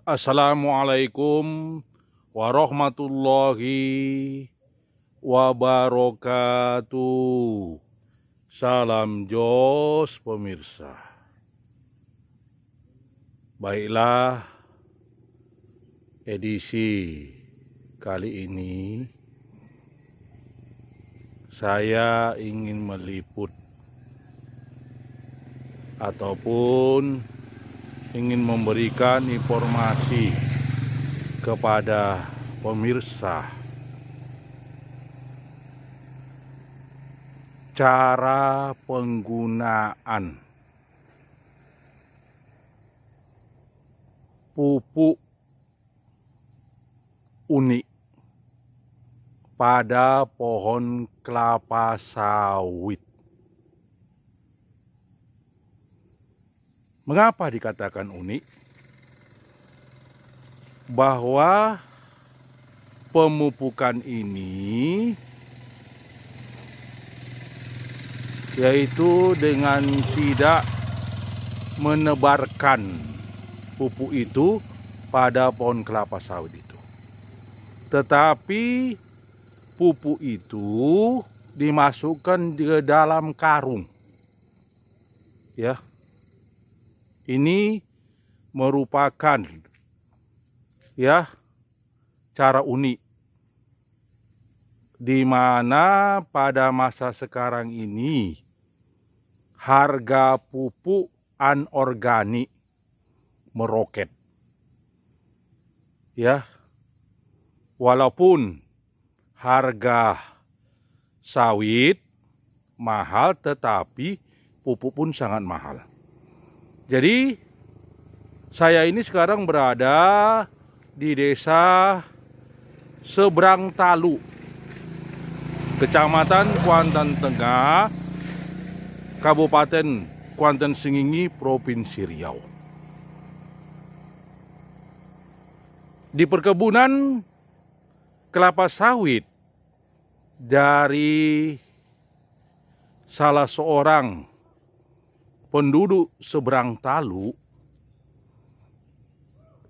Assalamualaikum warahmatullahi wabarakatuh. Salam jos pemirsa. Baiklah, edisi kali ini saya ingin meliput ataupun ingin memberikan informasi kepada pemirsa cara penggunaan pupuk unik pada pohon kelapa sawit. Mengapa dikatakan unik? Bahwa pemupukan ini yaitu dengan tidak menebarkan pupuk itu pada pohon kelapa sawit itu. Tetapi pupuk itu dimasukkan di dalam karung. Ya. Ini merupakan cara unik di mana pada masa sekarang ini harga pupuk anorganik meroket. Ya. Walaupun harga sawit mahal, tetapi pupuk pun sangat mahal. Jadi saya ini sekarang berada di desa Seberang Talu, Kecamatan Kuantan Tengah, Kabupaten Kuantan Sengingi, Provinsi Riau. Di perkebunan kelapa sawit dari salah seorang penduduk Seberang Talu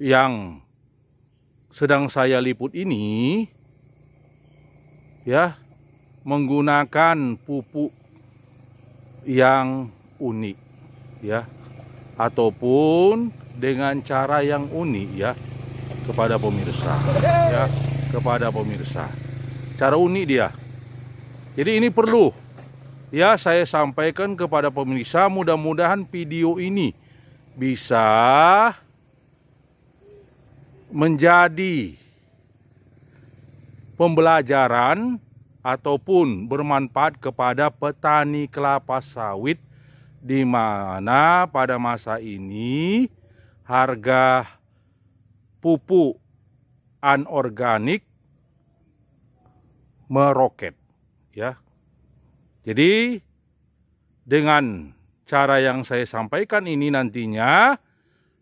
yang sedang saya liput ini menggunakan pupuk yang unik ataupun dengan cara yang unik kepada pemirsa. Cara unik dia. Jadi ini perlu saya sampaikan kepada pemirsa, mudah-mudahan video ini bisa menjadi pembelajaran ataupun bermanfaat kepada petani kelapa sawit di mana pada masa ini harga pupuk anorganik meroket Jadi dengan cara yang saya sampaikan ini nantinya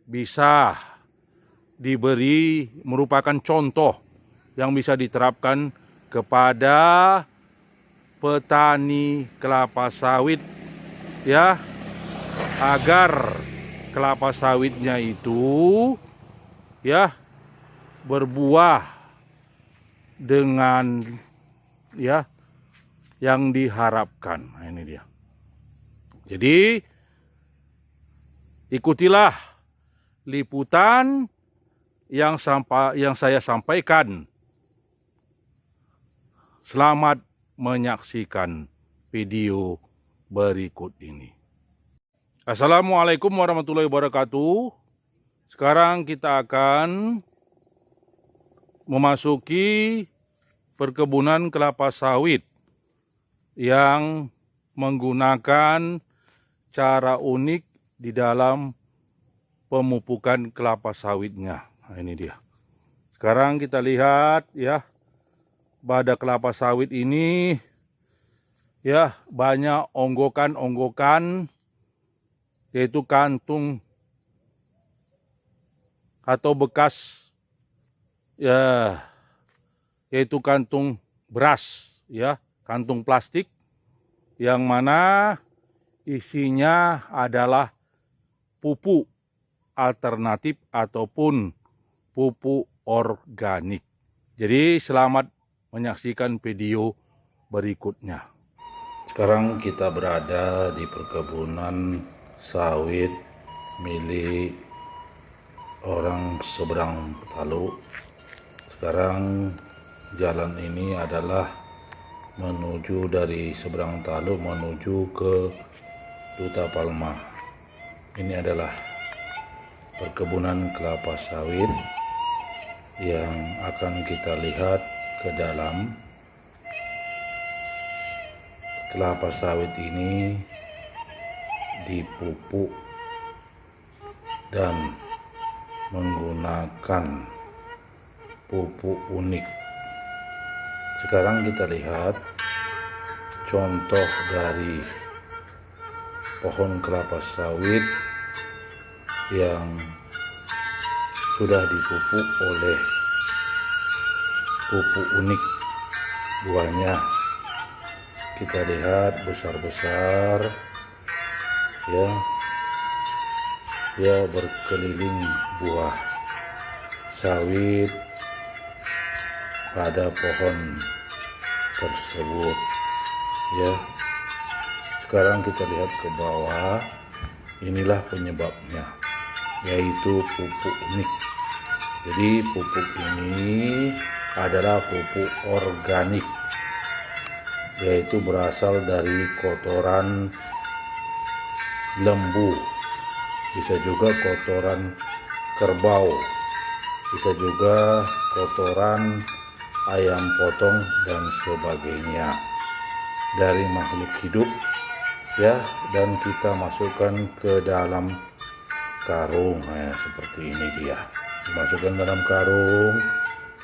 bisa merupakan contoh yang bisa diterapkan kepada petani kelapa sawit agar kelapa sawitnya itu berbuah dengan yang diharapkan. Nah, ini dia. Jadi ikutilah liputan yang saya sampaikan. Selamat menyaksikan video berikut ini. Assalamualaikum warahmatullahi wabarakatuh. Sekarang kita akan memasuki perkebunan kelapa sawit yang menggunakan cara unik di dalam pemupukan kelapa sawitnya. Nah, ini dia. Sekarang kita lihat pada kelapa sawit ini banyak onggokan-onggokan, yaitu kantung atau bekas yaitu kantung beras kantung plastik yang mana isinya adalah pupuk alternatif ataupun pupuk organik. Jadi selamat menyaksikan video berikutnya. Sekarang kita berada di perkebunan sawit milik orang seberang Talu. Sekarang jalan ini adalah menuju dari seberang Talu menuju ke Duta Palma. Ini adalah perkebunan kelapa sawit yang akan kita lihat ke dalam. Kelapa sawit ini dipupuk dan menggunakan pupuk unik. Sekarang kita lihat contoh dari pohon kelapa sawit yang sudah dipupuk oleh pupuk unik. Buahnya kita lihat besar-besar, ya berkeliling buah sawit pada pohon tersebut. Ya, sekarang kita lihat ke bawah. Inilah penyebabnya, yaitu pupuk unik. Jadi pupuk ini adalah pupuk organik, yaitu berasal dari kotoran lembu, bisa juga kotoran kerbau, bisa juga kotoran ayam potong dan sebagainya dari makhluk hidup, ya, dan kita masukkan ke dalam karung. Seperti ini dia, dimasukkan dalam karung,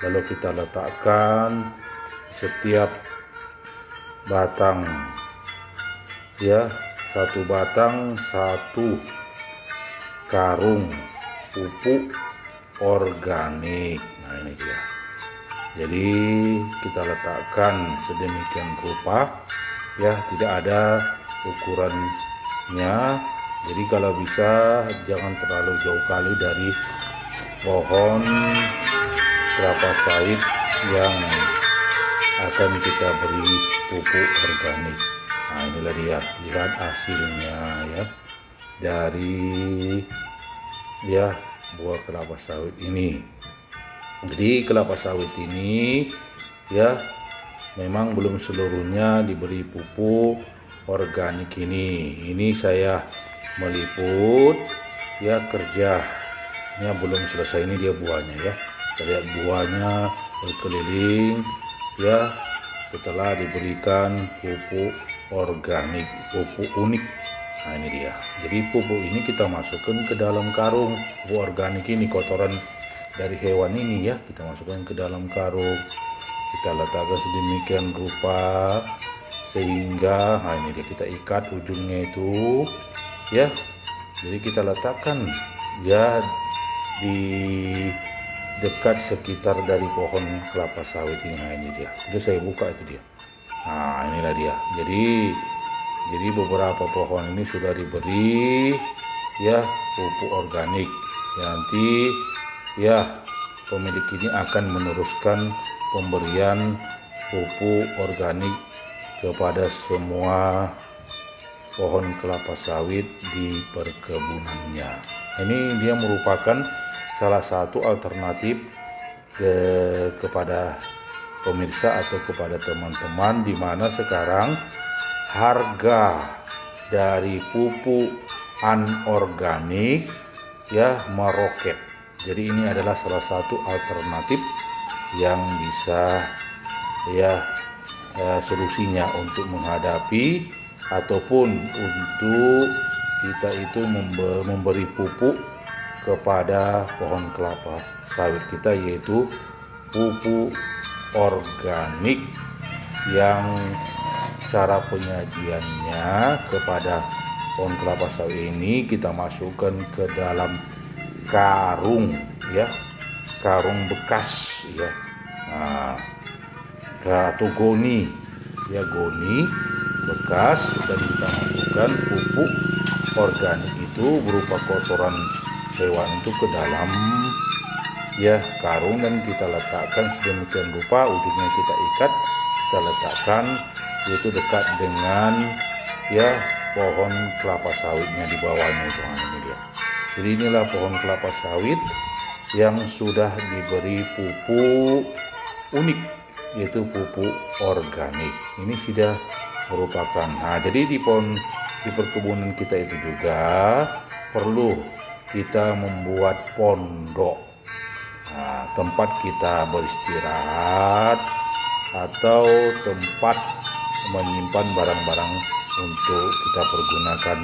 lalu kita letakkan setiap batang, ya, satu batang satu karung pupuk organik. Nah, ini dia. Jadi kita letakkan sedemikian rupa, ya, tidak ada ukurannya. Jadi kalau bisa jangan terlalu jauh kali dari pohon kelapa sawit yang akan kita beri pupuk organik. Nah, inilah dia, lihat hasilnya, ya, dari buah kelapa sawit ini. Jadi kelapa sawit ini, ya, memang belum seluruhnya diberi pupuk organik ini. Ini saya meliput, ya, kerjanya belum selesai. Ini dia buahnya, ya. Kita lihat buahnya berkeliling, ya, setelah diberikan pupuk organik, pupuk unik. Nah, ini dia. Jadi pupuk ini kita masukkan ke dalam karung. Pupuk organik ini, kotoran dari hewan ini, ya, kita masukkan ke dalam karung. Kita letakkan sedemikian rupa sehingga, nah, ini dia, kita ikat ujungnya itu, ya. Jadi kita letakkan, ya, di dekat sekitar dari pohon kelapa sawit ini. Nah, ini dia. Udah saya buka itu dia. Nah, inilah dia. Jadi beberapa pohon ini sudah diberi, ya, pupuk organik. Ya, nanti, ya, pemilik ini akan meneruskan pemberian pupuk organik kepada semua pohon kelapa sawit di perkebunannya. Ini dia merupakan salah satu alternatif kepada pemirsa atau kepada teman-teman, di mana sekarang harga dari pupuk anorganik, ya, meroket. Jadi ini adalah salah satu alternatif yang bisa, ya, solusinya untuk menghadapi ataupun untuk kita itu memberi pupuk kepada pohon kelapa sawit kita, yaitu pupuk organik yang cara penyajiannya kepada pohon kelapa sawit ini kita masukkan ke dalam karung, ya, karung bekas, ya, nah, atau goni, ya, goni bekas, dan kita masukkan pupuk organik itu berupa kotoran hewan itu ke dalam, ya karung dan kita letakkan sedemikian rupa, ujungnya kita ikat, kita letakkan yaitu dekat dengan ya pohon kelapa sawitnya di bawahnya itu. Ini dia. Jadi inilah pohon kelapa sawit yang sudah diberi pupuk unik, yaitu pupuk organik. Ini sudah merupakan. Nah, jadi di perkebunan kita itu juga perlu kita membuat pondok, tempat kita beristirahat atau tempat menyimpan barang-barang untuk kita pergunakan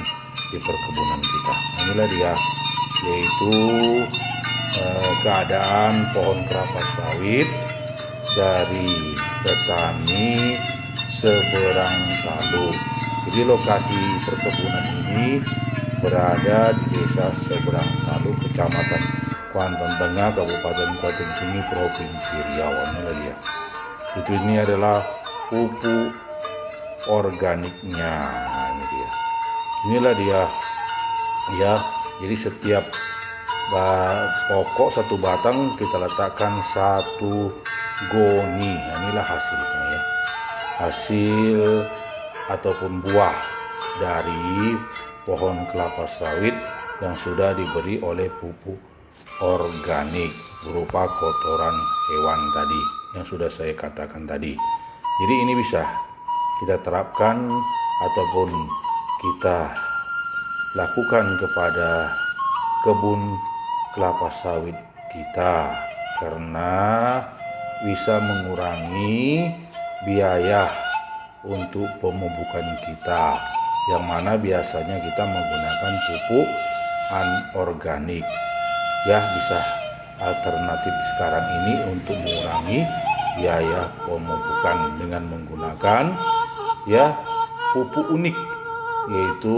di perkebunan kita. Inilah dia, yaitu keadaan pohon kelapa sawit dari petani seberang Taluk. Jadi lokasi perkebunan ini berada di desa Seberang Taluk, Kecamatan Kuantan Tengah, Kabupaten Kuantan Sengi, Provinsi Riau. Inilah dia. Ini adalah pupuk organiknya. Nah, ini dia. Inilah dia. Ya, jadi setiap pokok satu batang kita letakkan satu goni. Nah, inilah hasilnya ya. Hasil ataupun buah dari pohon kelapa sawit yang sudah diberi oleh pupuk organik berupa kotoran hewan tadi yang sudah saya katakan tadi. Jadi ini bisa kita terapkan ataupun kita lakukan kepada kebun kelapa sawit kita, karena bisa mengurangi biaya untuk pemupukan kita, yang mana biasanya kita menggunakan pupuk anorganik. Ya, bisa alternatif sekarang ini untuk mengurangi biaya pemupukan dengan menggunakan ya pupuk unik, yaitu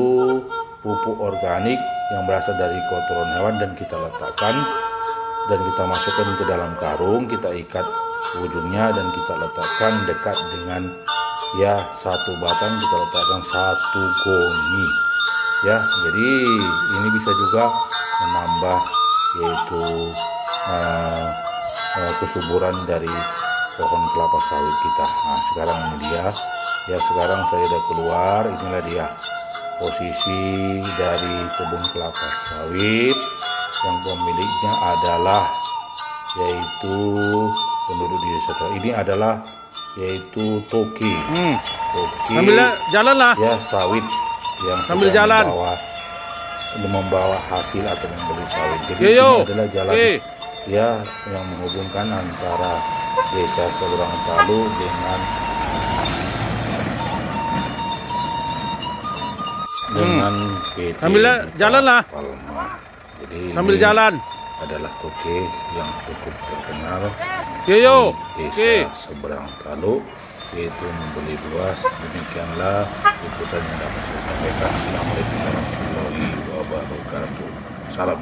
pupuk organik yang berasal dari kotoran hewan, dan kita letakkan dan kita masukkan ke dalam karung, kita ikat ujungnya dan kita letakkan dekat dengan ya satu batang, kita letakkan satu goni ya. Jadi ini bisa juga menambah yaitu kesuburan dari pohon kelapa sawit kita. Nah, sekarang ini dia ya, sekarang saya udah keluar. Inilah dia posisi dari kebun kelapa sawit yang pemiliknya adalah yaitu penduduk di desa. Ini adalah yaitu Toki. Toki sambil jalan lah ya, sawit yang sambil jalan membawa hasil atau membeli sawit. Jadi ini adalah jalan ya yang menghubungkan antara desa Seberang Taluk dengan PT sambil jalan lah Palma. Jadi sambil jalan adalah Toke yang cukup terkenal di desa Seberang Taluk, yaitu membeli luas. Demikianlah liputan yang dapat saya sampaikan. Assalamualaikum warahmatullahi wabarakatuh. Salam.